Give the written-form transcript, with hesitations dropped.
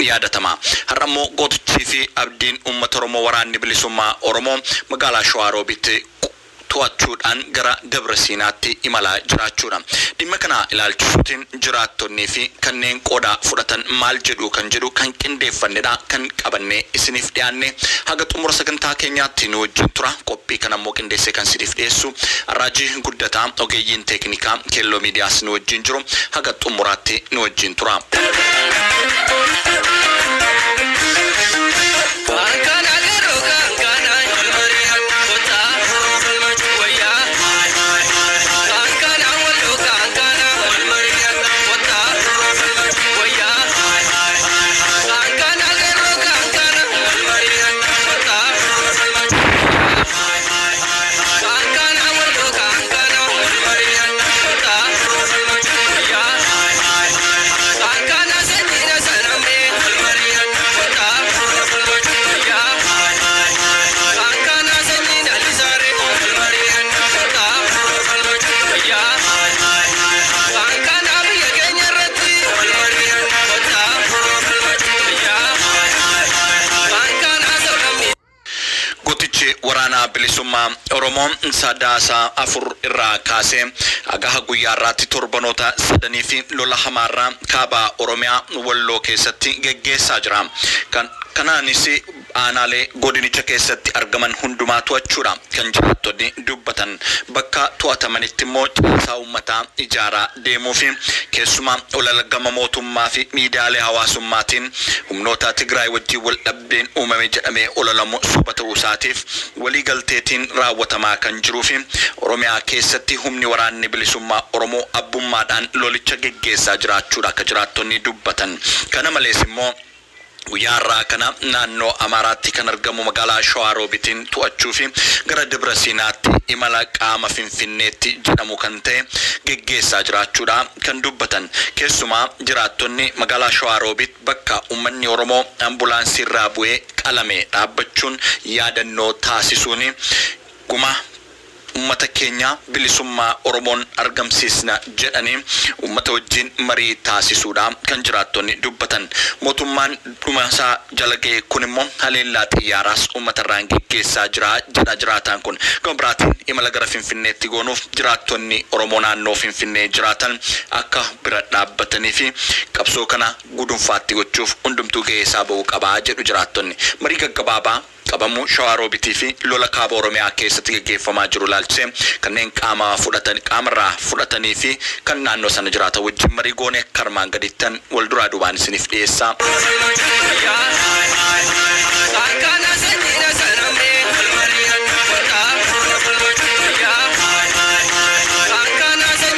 yaadatama. Har'ammoo gootichi fi abdiin uummata Oromoo waraanni bilisummaa Oromoo magaalaa Shawaarobitti to'achuudhaan gara Dabra Siinaatti imalaa jiraachuudha. Dhimma kana ilaalchisuutiin jiraattonnii fi kanneen qooda fudhatan maal jedhu kan qindeeffannedha kan qabannee isiniif dhiyaanne haga xumura sagantaa keenyaatti nu wajjin tura. Qophii kana immoo qindeessee kan isiniif dhiyeessu Arraajii Guddataa ogeeyyiin teeknikaa Keelloo Miidiyaas nu wajjin jiru. Haga xumuraatti nu wajjin tura. Waraana bilisummaa Oromoo sadaasa afur irraa kaasee agaha guyyaarraatti torbanoota sadanii fi lola hamaarraa kaaba Oromiyaa Walloo keessatti geggeessaa jira. Kanaanis aanaalee godinicha keessatti argaman hundumaa to'achuudha kan jiraattonni dubbatan. Bakka to'atamanitti immoo caasaa uummataa ijaaraa deemuu fi keessumaa olola gama mootummaa fi miidiyaalee hawaasummaatiin humnoota Tigraay wajjin wal dhabdeen uumame jedhamee ololamu soba ta'uu isaatiif waliigalteetiin raawwatamaa kan jiruu fi Oromiyaa keessatti humni waraanni bilisummaa Oromoo abbummaadhaan lolicha geggeessaa jiraachuudha akka jiraattonni dubbatan. Kana malees immoo guyyaarraa kana naannoo Amaaraatti kan argamu magaalaa Shawaarobitiin to'achuu fi gara Dabra Siinaatti imala qaama Finfinneetti jedhamu kan ta'e geggeessaa jiraachuudha kan dubbatan. Keessumaa jiraattonni magaalaa Shawaarobit bakka uummanni Oromoo ambulaansii irraa bu'ee qalame dhaabbachuun yaadannoo taasisuun guma ummata keenya bilisummaa Oromoon argamsiisna jedhanii ummata wajjin marii taasisuudha kan jiraattonni dubbatan. Mootummaan dhumasaa jalagee kun immoo haleellaa xiyyaaraas uummatarraan geggeessaa jira jedha jiraataan kun. Gama biraatiin imala gara Finfinneetti goonuuf jiraattonni Oromoo naannoo Finfinnee jiraatan akka bira dhaabbatanii fi qabsoo kana gudunfaatti gochuuf hundumtuu gahee isaa ba'uu qabaa jedhu jiraattonni. Marii gaggabaabaa qabamu Shawaarobitii fi lola kaaba Oromiyaa keessatti geggeeffamaa jiru laalchisee kanneen qaamarraa fudhatanii fi kan naannoo sana jiraatan wajjin marii goonee karmaan gadittan wal duraa duubaan isiniif dhiyeessaa.